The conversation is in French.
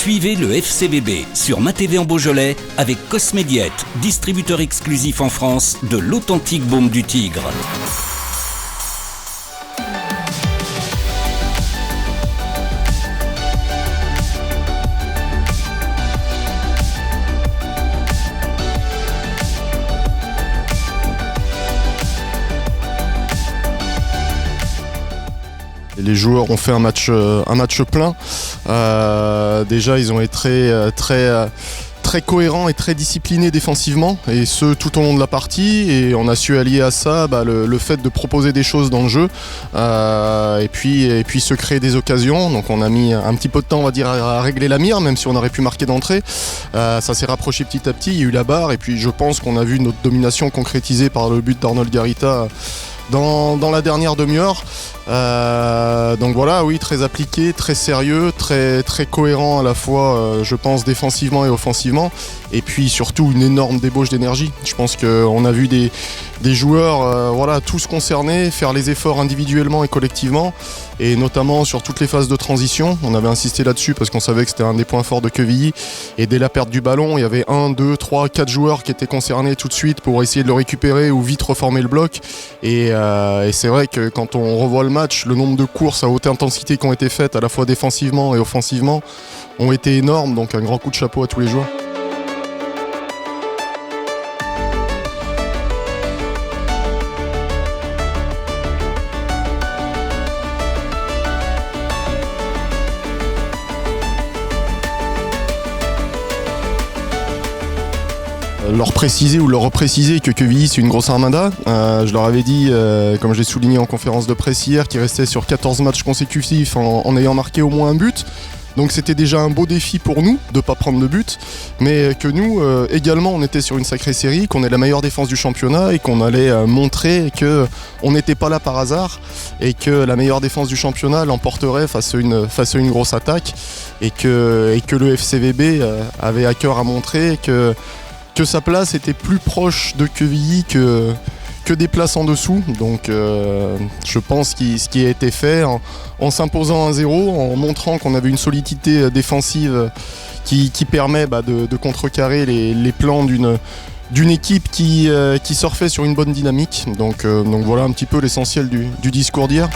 Suivez le FCBB sur MaTV en Beaujolais avec Cosmédiet, distributeur exclusif en France de l'authentique baume du Tigre. Les joueurs ont fait un match plein. Déjà, ils ont été très cohérents et très disciplinés défensivement, et ce tout au long de la partie. Et on a su allier à ça le fait de proposer des choses dans le jeu, et puis se créer des occasions. Donc on a mis un petit peu de temps, on va dire, à régler la mire, même si on aurait pu marquer d'entrée. Ça s'est rapproché petit à petit, il y a eu la barre, et puis je pense qu'on a vu notre domination concrétisée par le but d'Arnold Garita dans la dernière demi-heure. Donc voilà, oui, très appliqué, très sérieux, très cohérent à la fois, je pense, défensivement et offensivement, et puis surtout une énorme débauche d'énergie. Je pense qu'on a vu des joueurs, tous concernés, faire les efforts individuellement et collectivement, et notamment sur toutes les phases de transition. On avait insisté là-dessus parce qu'on savait que c'était un des points forts de Quevilly, et dès la perte du ballon, il y avait 1, 2, 3, 4 joueurs qui étaient concernés tout de suite pour essayer de le récupérer ou vite reformer le bloc. Et c'est vrai que quand on revoit le match, le nombre de courses à haute intensité qui ont été faites à la fois défensivement et offensivement ont été énormes, donc un grand coup de chapeau à tous les joueurs. Leur préciser ou leur repréciser que Quevilly c'est une grosse armada. Je leur avais dit, comme j'ai souligné en conférence de presse hier, qu'ils restaient sur 14 matchs consécutifs en ayant marqué au moins un but. Donc c'était déjà un beau défi pour nous de ne pas prendre de but, mais que nous également on était sur une sacrée série, qu'on est la meilleure défense du championnat et qu'on allait montrer qu'on n'était pas là par hasard, et que la meilleure défense du championnat l'emporterait face à une grosse attaque, et que le FCBB avait à cœur à montrer que sa place était plus proche de Quevilly que des places en dessous. Donc je pense ce qui a été fait en s'imposant 1-0, en montrant qu'on avait une solidité défensive qui permet de contrecarrer les plans d'une équipe qui surfait sur une bonne dynamique. Donc voilà un petit peu l'essentiel du discours d'hier.